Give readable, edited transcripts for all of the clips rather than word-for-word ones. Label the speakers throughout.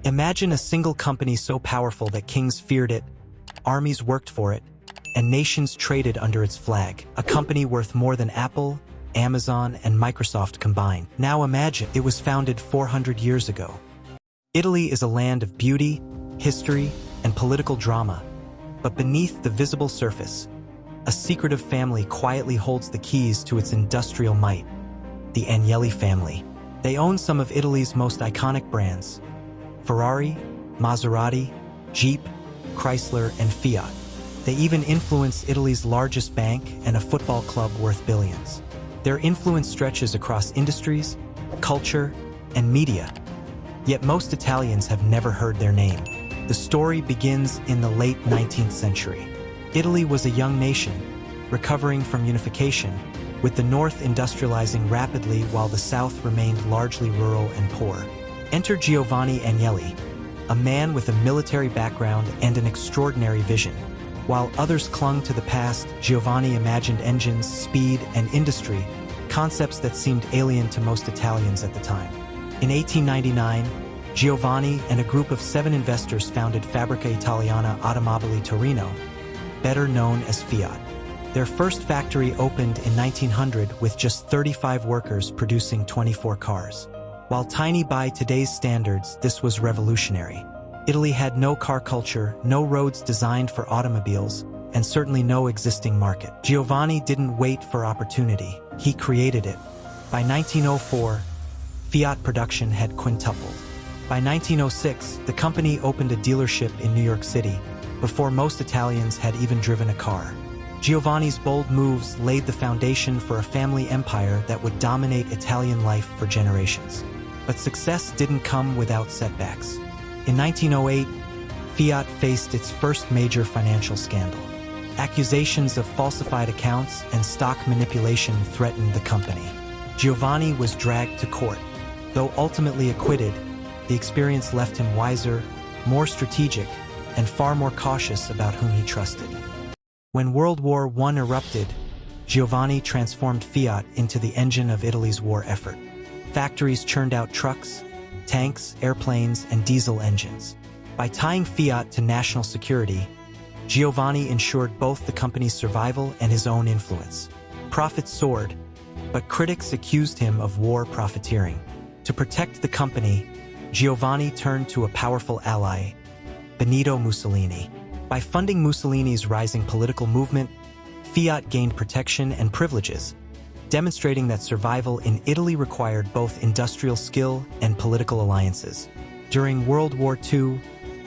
Speaker 1: Imagine a single company so powerful that kings feared it, armies worked for it, and nations traded under its flag. A company worth more than Apple, Amazon, and Microsoft combined. Now imagine it was founded 400 years ago. Italy is a land of beauty, history, and political drama, but beneath the visible surface, a secretive family quietly holds the keys to its industrial might, the Agnelli family. They own some of Italy's most iconic brands: Ferrari, Maserati, Jeep, Chrysler, and Fiat. They even influence Italy's largest bank and a football club worth billions. Their influence stretches across industries, culture, and media. Yet most Italians have never heard their name. The story begins in the late 19th century. Italy was a young nation, recovering from unification, with the north industrializing rapidly while the south remained largely rural and poor. Enter Giovanni Agnelli, a man with a military background and an extraordinary vision. While others clung to the past, Giovanni imagined engines, speed, and industry, concepts that seemed alien to most Italians at the time. In 1899, Giovanni and a group of 7 investors founded Fabbrica Italiana Automobili Torino, better known as Fiat. Their first factory opened in 1900 with just 35 workers producing 24 cars. While tiny by today's standards, this was revolutionary. Italy had no car culture, no roads designed for automobiles, and certainly no existing market. Giovanni didn't wait for opportunity, he created it. By 1904, Fiat production had quintupled. By 1906, the company opened a dealership in New York City, before most Italians had even driven a car. Giovanni's bold moves laid the foundation for a family empire that would dominate Italian life for generations. But success didn't come without setbacks. In 1908, Fiat faced its first major financial scandal. Accusations of falsified accounts and stock manipulation threatened the company. Giovanni was dragged to court. Though ultimately acquitted, the experience left him wiser, more strategic, and far more cautious about whom he trusted. When World War I erupted, Giovanni transformed Fiat into the engine of Italy's war effort. Factories churned out trucks, tanks, airplanes, and diesel engines. By tying Fiat to national security, Giovanni ensured both the company's survival and his own influence. Profits soared, but critics accused him of war profiteering. To protect the company, Giovanni turned to a powerful ally, Benito Mussolini. By funding Mussolini's rising political movement, Fiat gained protection and privileges, demonstrating that survival in Italy required both industrial skill and political alliances. During World War II,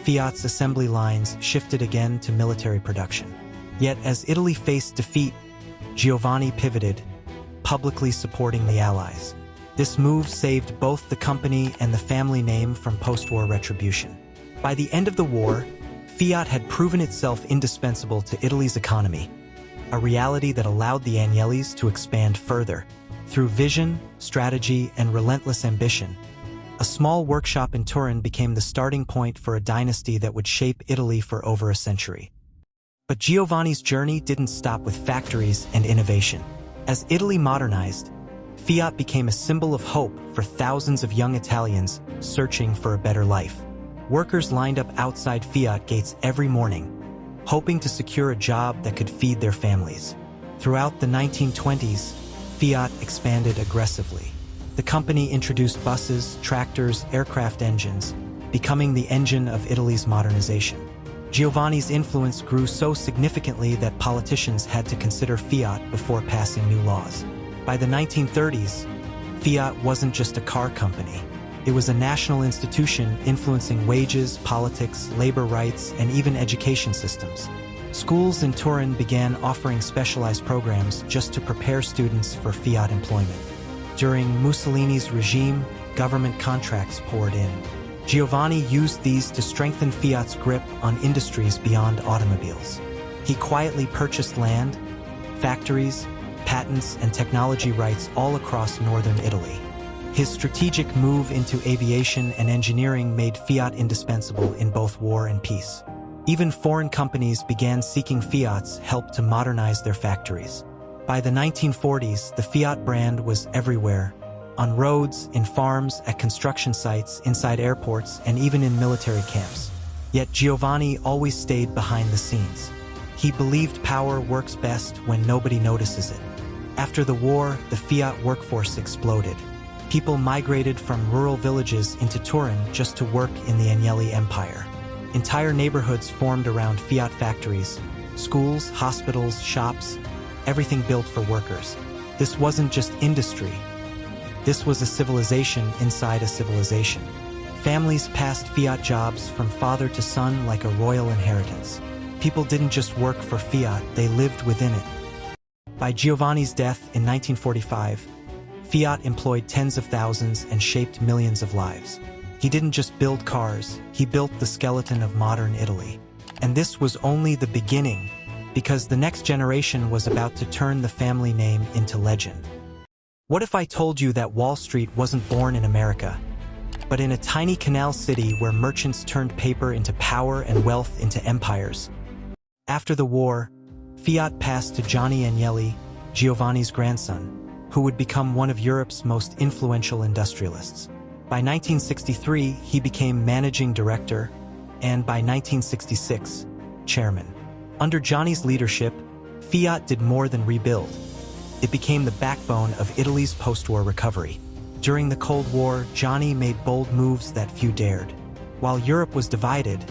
Speaker 1: Fiat's assembly lines shifted again to military production. Yet as Italy faced defeat, Giovanni pivoted, publicly supporting the Allies. This move saved both the company and the family name from post-war retribution. By the end of the war, Fiat had proven itself indispensable to Italy's economy, a reality that allowed the Agnellis to expand further. Through vision, strategy, and relentless ambition, a small workshop in Turin became the starting point for a dynasty that would shape Italy for over a century. But Giovanni's journey didn't stop with factories and innovation. As Italy modernized, Fiat became a symbol of hope for thousands of young Italians searching for a better life. Workers lined up outside Fiat gates every morning, hoping to secure a job that could feed their families. Throughout the 1920s, Fiat expanded aggressively. The company introduced buses, tractors, aircraft engines, becoming the engine of Italy's modernization. Giovanni's influence grew so significantly that politicians had to consider Fiat before passing new laws. By the 1930s, Fiat wasn't just a car company. It was a national institution influencing wages, politics, labor rights, and even education systems. Schools in Turin began offering specialized programs just to prepare students for Fiat employment. During Mussolini's regime, government contracts poured in. Giovanni used these to strengthen Fiat's grip on industries beyond automobiles. He quietly purchased land, factories, patents, and technology rights all across northern Italy. His strategic move into aviation and engineering made Fiat indispensable in both war and peace. Even foreign companies began seeking Fiat's help to modernize their factories. By the 1940s, the Fiat brand was everywhere, on roads, in farms, at construction sites, inside airports, and even in military camps. Yet Giovanni always stayed behind the scenes. He believed power works best when nobody notices it. After the war, the fiat workforce exploded. People migrated from rural villages into Turin just to work in the Agnelli Empire. Entire neighborhoods formed around fiat factories, schools, hospitals, shops, everything built for workers. This wasn't just industry. This was a civilization inside a civilization. Families passed fiat jobs from father to son like a royal inheritance. People didn't just work for fiat, they lived within it. By Giovanni's death in 1945, fiat employed tens of thousands and shaped millions of lives. He didn't just build cars, he built the skeleton of modern Italy. And this was only the beginning, because the next generation was about to turn the family name into legend. What if I told you that Wall Street wasn't born in America, but in a tiny canal city where merchants turned paper into power and wealth into empires? After the war, fiat passed to Gianni Agnelli, Giovanni's grandson, who would become one of Europe's most influential industrialists. By 1963, he became managing director, and by 1966, chairman. Under Gianni's leadership, fiat did more than rebuild. It became the backbone of Italy's post-war recovery. During the Cold War, Gianni made bold moves that few dared. While Europe was divided,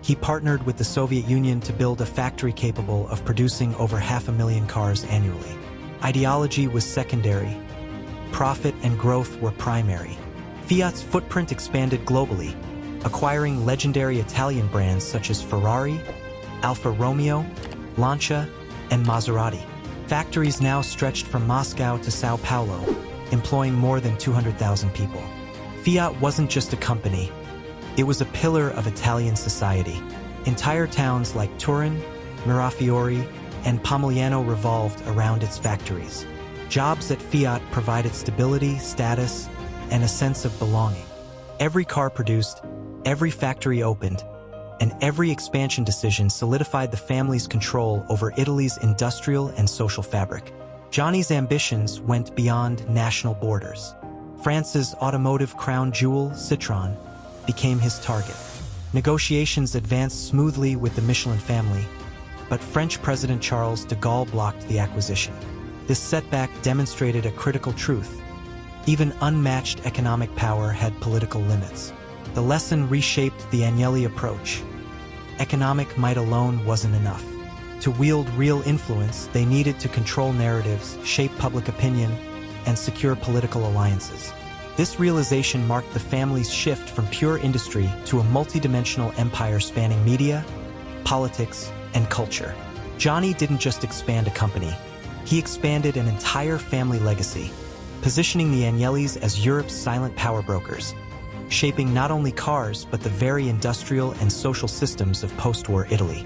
Speaker 1: he partnered with the Soviet Union to build a factory capable of producing over 500,000 cars annually. Ideology was secondary. Profit and growth were primary. Fiat's footprint expanded globally, acquiring legendary Italian brands such as Ferrari, Alfa Romeo, Lancia, and Maserati. Factories now stretched from Moscow to Sao Paulo, employing more than 200,000 people. Fiat wasn't just a company, it was a pillar of Italian society. Entire towns like Turin, Mirafiori, and Pomigliano revolved around its factories. Jobs at Fiat provided stability, status, and a sense of belonging. Every car produced, every factory opened, and every expansion decision solidified the family's control over Italy's industrial and social fabric. Gianni's ambitions went beyond national borders. France's automotive crown jewel, Citroën, became his target. Negotiations advanced smoothly with the Michelin family, but French President Charles de Gaulle blocked the acquisition. This setback demonstrated a critical truth. Even unmatched economic power had political limits. The lesson reshaped the Agnelli approach. Economic might alone wasn't enough. To wield real influence, they needed to control narratives, shape public opinion, and secure political alliances. This realization marked the family's shift from pure industry to a multidimensional empire spanning media, politics, and culture. Gianni didn't just expand a company, he expanded an entire family legacy, positioning the Agnellis as Europe's silent power brokers, shaping not only cars but the very industrial and social systems of post-war Italy.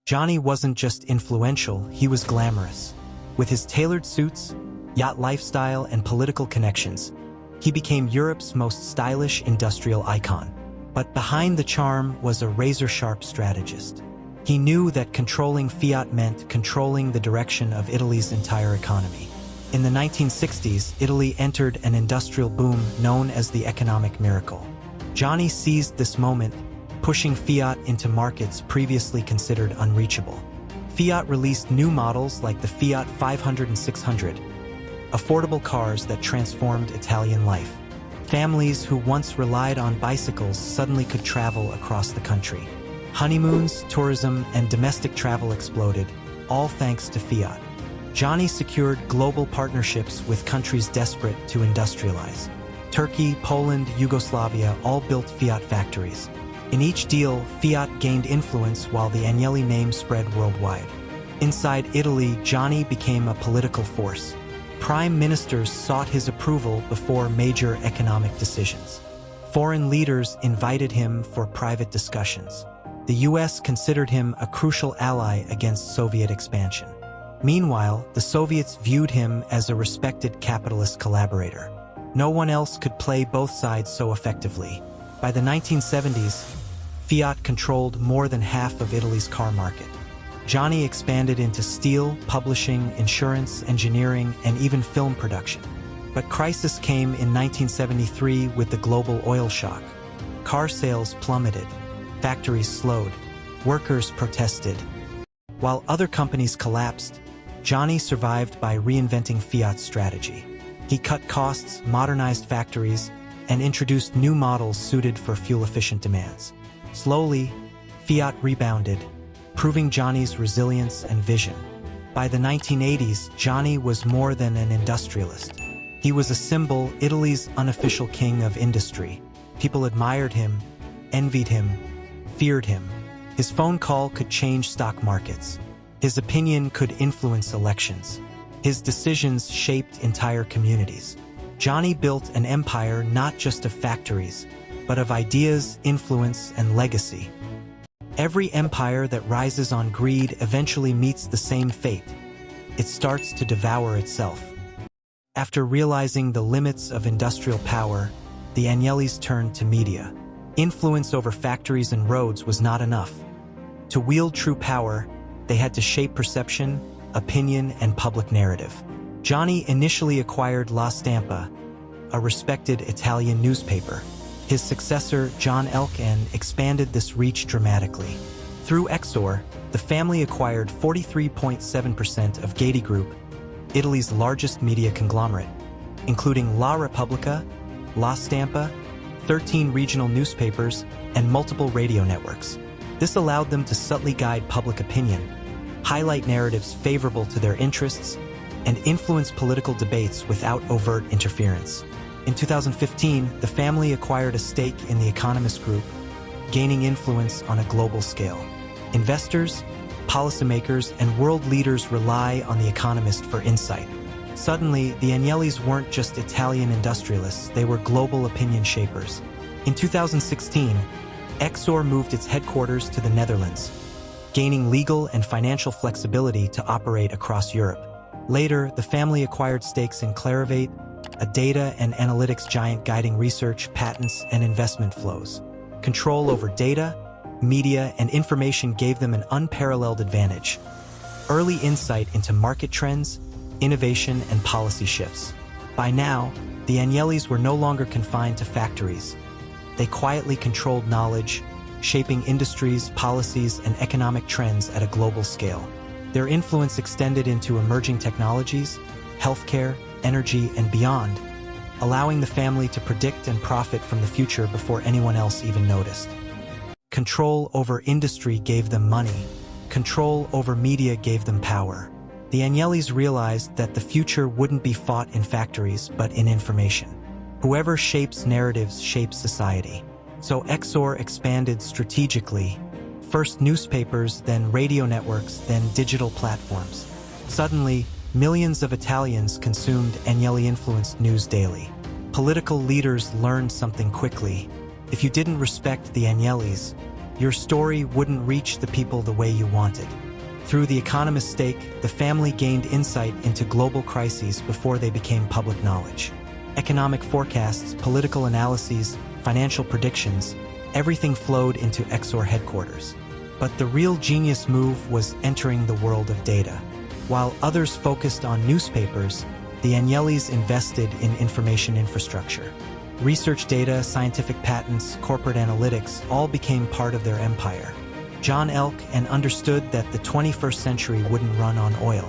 Speaker 1: Gianni wasn't just influential, he was glamorous. With his tailored suits, yacht lifestyle, and political connections, he became Europe's most stylish industrial icon. But behind the charm was a razor-sharp strategist. He knew that controlling fiat meant controlling the direction of Italy's entire economy. In the 1960s, Italy entered an industrial boom known as the economic miracle. Gianni seized this moment, pushing Fiat into markets previously considered unreachable. Fiat released new models like the Fiat 500 and 600, affordable cars that transformed Italian life. Families who once relied on bicycles suddenly could travel across the country. Honeymoons, tourism, and domestic travel exploded, all thanks to Fiat. Gianni secured global partnerships with countries desperate to industrialize. Turkey, Poland, Yugoslavia all built Fiat factories. In each deal, Fiat gained influence while the Agnelli name spread worldwide. Inside Italy, Gianni became a political force. Prime ministers sought his approval before major economic decisions. Foreign leaders invited him for private discussions. The US considered him a crucial ally against Soviet expansion. Meanwhile, the Soviets viewed him as a respected capitalist collaborator. No one else could play both sides so effectively. By the 1970s, Fiat controlled more than half of Italy's car market. Gianni expanded into steel, publishing, insurance, engineering, and even film production. But crisis came in 1973 with the global oil shock. Car sales plummeted, factories slowed, workers protested. While other companies collapsed, Johnny survived by reinventing Fiat's strategy. He cut costs, modernized factories, and introduced new models suited for fuel-efficient demands. Slowly, Fiat rebounded, proving Johnny's resilience and vision. By the 1980s, Johnny was more than an industrialist. He was a symbol, Italy's unofficial king of industry. People admired him, envied him, feared him. His phone call could change stock markets. His opinion could influence elections. His decisions shaped entire communities. Johnny built an empire not just of factories, but of ideas, influence, and legacy. Every empire that rises on greed eventually meets the same fate. It starts to devour itself. After realizing the limits of industrial power, the Agnellis turned to media. Influence over factories and roads was not enough. To wield true power, they had to shape perception, opinion, and public narrative. Johnny initially acquired La Stampa, a respected Italian newspaper. His successor, John Elkann, expanded this reach dramatically. Through Exor, the family acquired 43.7% of Getty Group, Italy's largest media conglomerate, including La Repubblica, La Stampa, 13 regional newspapers, and multiple radio networks. This allowed them to subtly guide public opinion, highlight narratives favorable to their interests, and influence political debates without overt interference. In 2015, the family acquired a stake in The Economist Group, gaining influence on a global scale. Investors, policymakers, and world leaders rely on The Economist for insight. Suddenly, the Agnellis weren't just Italian industrialists, they were global opinion shapers. In 2016, Exor moved its headquarters to the Netherlands, gaining legal and financial flexibility to operate across Europe. Later, the family acquired stakes in Clarivate, a data and analytics giant guiding research, patents, and investment flows. Control over data, media, and information gave them an unparalleled advantage. Early insight into market trends, innovation, and policy shifts. By now, the Agnellis were no longer confined to factories. They quietly controlled knowledge, shaping industries, policies, and economic trends at a global scale. Their influence extended into emerging technologies, healthcare, energy, and beyond, allowing the family to predict and profit from the future before anyone else even noticed. Control over industry gave them money. Control over media gave them power. The Agnellis realized that the future wouldn't be fought in factories, but in information. Whoever shapes narratives shapes society. So Exor expanded strategically. First newspapers, then radio networks, then digital platforms. Suddenly, millions of Italians consumed Agnelli-influenced news daily. Political leaders learned something quickly. If you didn't respect the Agnellis, your story wouldn't reach the people the way you wanted. Through The Economist stake, the family gained insight into global crises before they became public knowledge. Economic forecasts, political analyses, financial predictions, everything flowed into Exor headquarters. But the real genius move was entering the world of data. While others focused on newspapers, the Agnellis invested in information infrastructure. Research data, scientific patents, corporate analytics all became part of their empire. John Elkann understood that the 21st century wouldn't run on oil.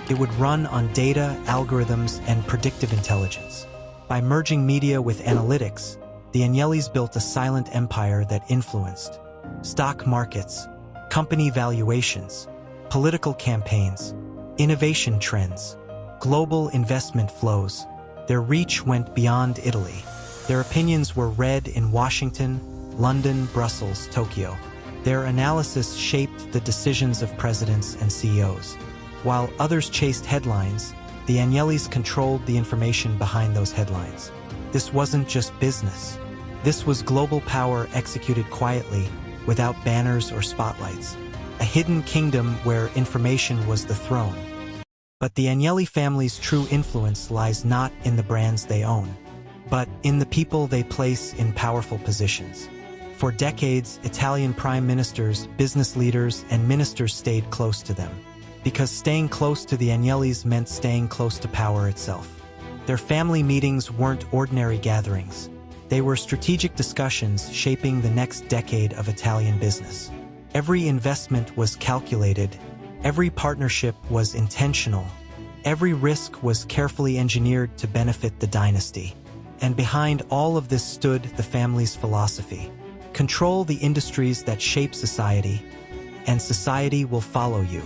Speaker 1: It would run on data, algorithms, and predictive intelligence. By merging media with analytics, the Agnellis built a silent empire that influenced stock markets, company valuations, political campaigns, innovation trends, global investment flows. Their reach went beyond Italy. Their opinions were read in Washington, London, Brussels, Tokyo. Their analysis shaped the decisions of presidents and CEOs. While others chased headlines, the Agnellis controlled the information behind those headlines. This wasn't just business. This was global power executed quietly, without banners or spotlights. A hidden kingdom where information was the throne. But the Agnelli family's true influence lies not in the brands they own, but in the people they place in powerful positions. For decades, Italian prime ministers, business leaders, and ministers stayed close to them, because staying close to the Agnellis meant staying close to power itself. Their family meetings weren't ordinary gatherings. They were strategic discussions shaping the next decade of Italian business. Every investment was calculated, every partnership was intentional, every risk was carefully engineered to benefit the dynasty. And behind all of this stood the family's philosophy. Control the industries that shape society, and society will follow you.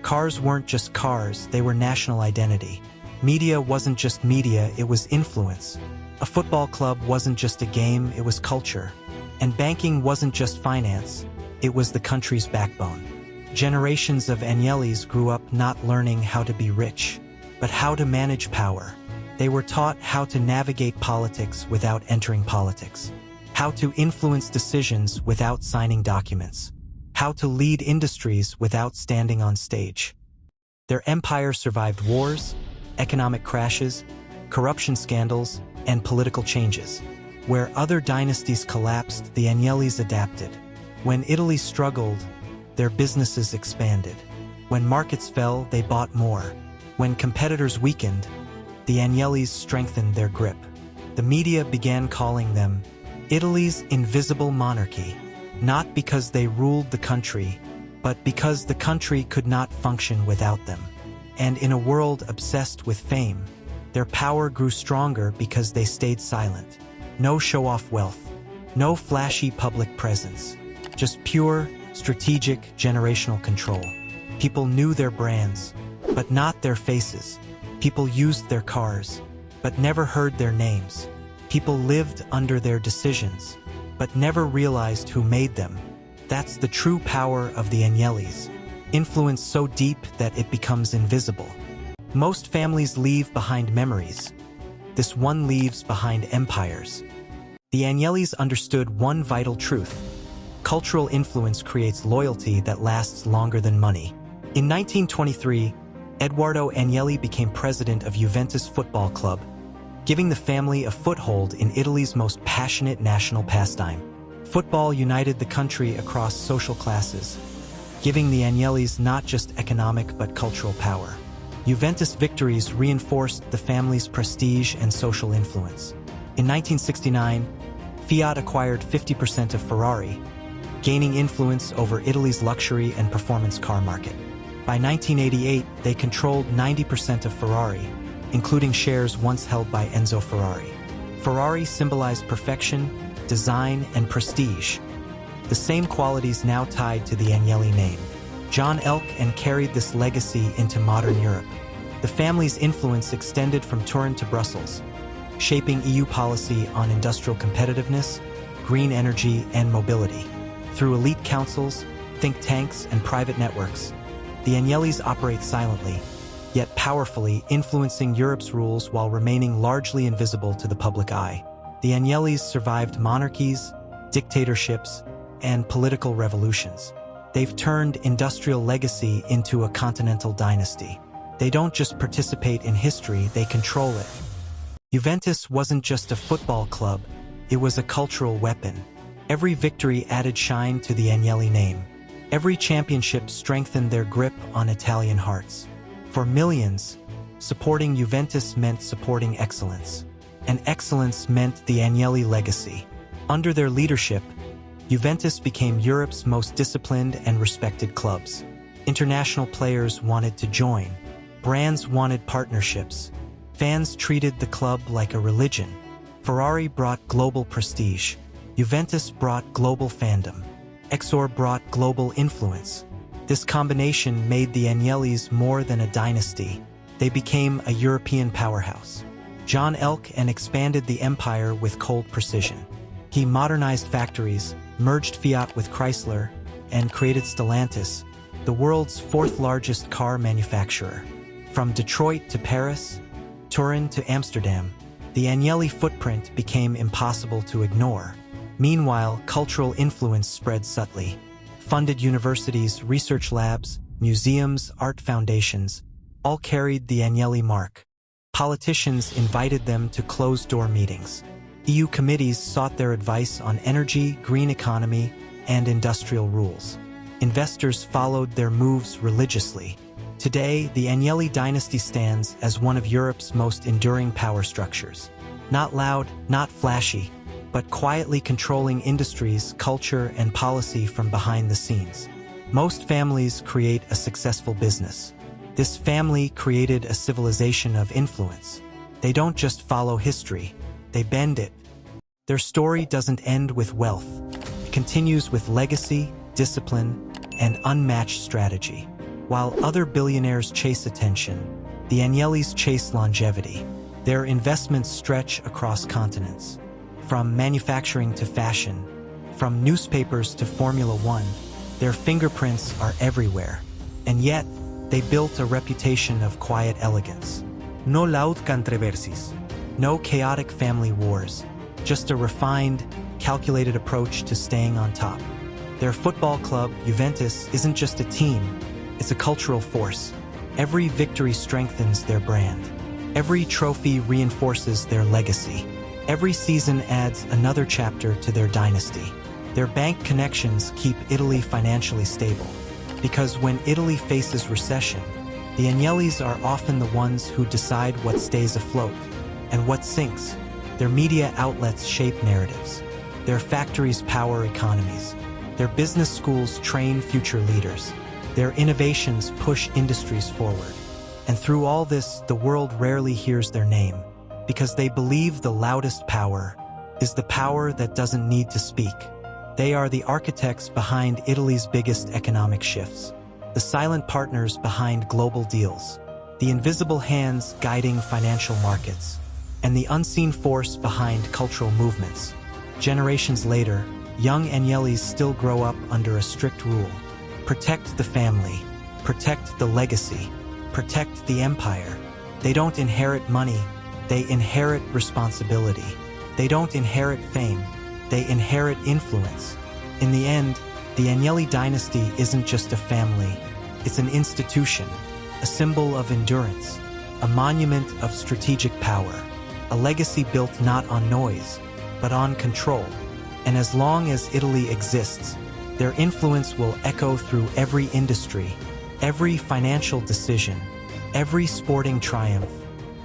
Speaker 1: Cars weren't just cars, they were national identity. Media wasn't just media, it was influence. A football club wasn't just a game, it was culture. And banking wasn't just finance, it was the country's backbone. Generations of Agnellis grew up not learning how to be rich, but how to manage power. They were taught how to navigate politics without entering politics, how to influence decisions without signing documents, how to lead industries without standing on stage. Their empire survived wars, economic crashes, corruption scandals, and political changes. Where other dynasties collapsed, the Agnellis adapted. When Italy struggled, their businesses expanded. When markets fell, they bought more. When competitors weakened, the Agnellis strengthened their grip. The media began calling them Italy's invisible monarchy, not because they ruled the country, but because the country could not function without them. And in a world obsessed with fame, their power grew stronger because they stayed silent. No show-off wealth, no flashy public presence, just pure, strategic, generational control. People knew their brands, but not their faces. People used their cars, but never heard their names. People lived under their decisions, but never realized who made them. That's the true power of the Agnellis. Influence so deep that it becomes invisible. Most families leave behind memories. This one leaves behind empires. The Agnellis understood one vital truth. Cultural influence creates loyalty that lasts longer than money. In 1923, Edoardo Agnelli became president of Juventus Football Club, giving the family a foothold in Italy's most passionate national pastime. Football united the country across social classes, giving the Agnellis not just economic but cultural power. Juventus victories reinforced the family's prestige and social influence. In 1969, Fiat acquired 50% of Ferrari, gaining influence over Italy's luxury and performance car market. By 1988, they controlled 90% of Ferrari, including shares once held by Enzo Ferrari. Ferrari symbolized perfection, design, and prestige, the same qualities now tied to the Agnelli name. John Elkann carried this legacy into modern Europe. The family's influence extended from Turin to Brussels, shaping EU policy on industrial competitiveness, green energy, and mobility. Through elite councils, think tanks, and private networks, the Agnellis operate silently, yet powerfully, influencing Europe's rules while remaining largely invisible to the public eye. The Agnellis survived monarchies, dictatorships, and political revolutions. They've turned industrial legacy into a continental dynasty. They don't just participate in history, they control it. Juventus wasn't just a football club, it was a cultural weapon. Every victory added shine to the Agnelli name. Every championship strengthened their grip on Italian hearts. For millions, supporting Juventus meant supporting excellence. And excellence meant the Agnelli legacy. Under their leadership, Juventus became Europe's most disciplined and respected clubs. International players wanted to join. Brands wanted partnerships. Fans treated the club like a religion. Ferrari brought global prestige. Juventus brought global fandom. Exor brought global influence. This combination made the Agnellis more than a dynasty. They became a European powerhouse. John Elkann expanded the empire with cold precision. He modernized factories, merged Fiat with Chrysler, and created Stellantis, the world's fourth largest car manufacturer. From Detroit to Paris, Turin to Amsterdam, the Agnelli footprint became impossible to ignore. Meanwhile, cultural influence spread subtly. Funded universities, research labs, museums, art foundations, all carried the Agnelli mark. Politicians invited them to closed-door meetings. EU committees sought their advice on energy, green economy, and industrial rules. Investors followed their moves religiously. Today, the Agnelli dynasty stands as one of Europe's most enduring power structures. Not loud, not flashy, but quietly controlling industries, culture, and policy from behind the scenes. Most families create a successful business. This family created a civilization of influence. They don't just follow history, they bend it. Their story doesn't end with wealth. It continues with legacy, discipline, and unmatched strategy. While other billionaires chase attention, the Agnellis chase longevity. Their investments stretch across continents. From manufacturing to fashion, from newspapers to Formula One, their fingerprints are everywhere. And yet, they built a reputation of quiet elegance. No loud controversies. No chaotic family wars. Just a refined, calculated approach to staying on top. Their football club, Juventus, isn't just a team, it's a cultural force. Every victory strengthens their brand. Every trophy reinforces their legacy. Every season adds another chapter to their dynasty. Their bank connections keep Italy financially stable. Because when Italy faces recession, the Agnellis are often the ones who decide what stays afloat and what sinks. Their media outlets shape narratives. Their factories power economies. Their business schools train future leaders. Their innovations push industries forward. And through all this, the world rarely hears their name, because they believe the loudest power is the power that doesn't need to speak. They are the architects behind Italy's biggest economic shifts, the silent partners behind global deals, the invisible hands guiding financial markets, and the unseen force behind cultural movements. Generations later, young Agnellis still grow up under a strict rule. Protect the family, protect the legacy, protect the empire. They don't inherit money, they inherit responsibility. They don't inherit fame, they inherit influence. In the end, the Agnelli dynasty isn't just a family, it's an institution, a symbol of endurance, a monument of strategic power, a legacy built not on noise, but on control. And as long as Italy exists, their influence will echo through every industry, every financial decision, every sporting triumph,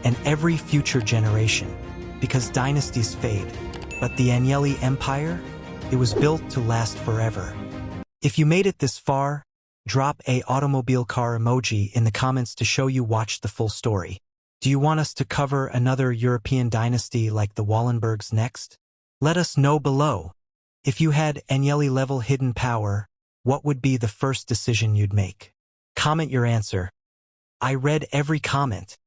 Speaker 1: and every future generation. Because dynasties fade, but the Agnelli Empire, it was built to last forever. If you made it this far, drop a automobile car emoji in the comments to show you watched the full story. Do you want us to cover another European dynasty like the Wallenbergs next? Let us know below. If you had Agnelli-level hidden power, what would be the first decision you'd make? Comment your answer. I read every comment.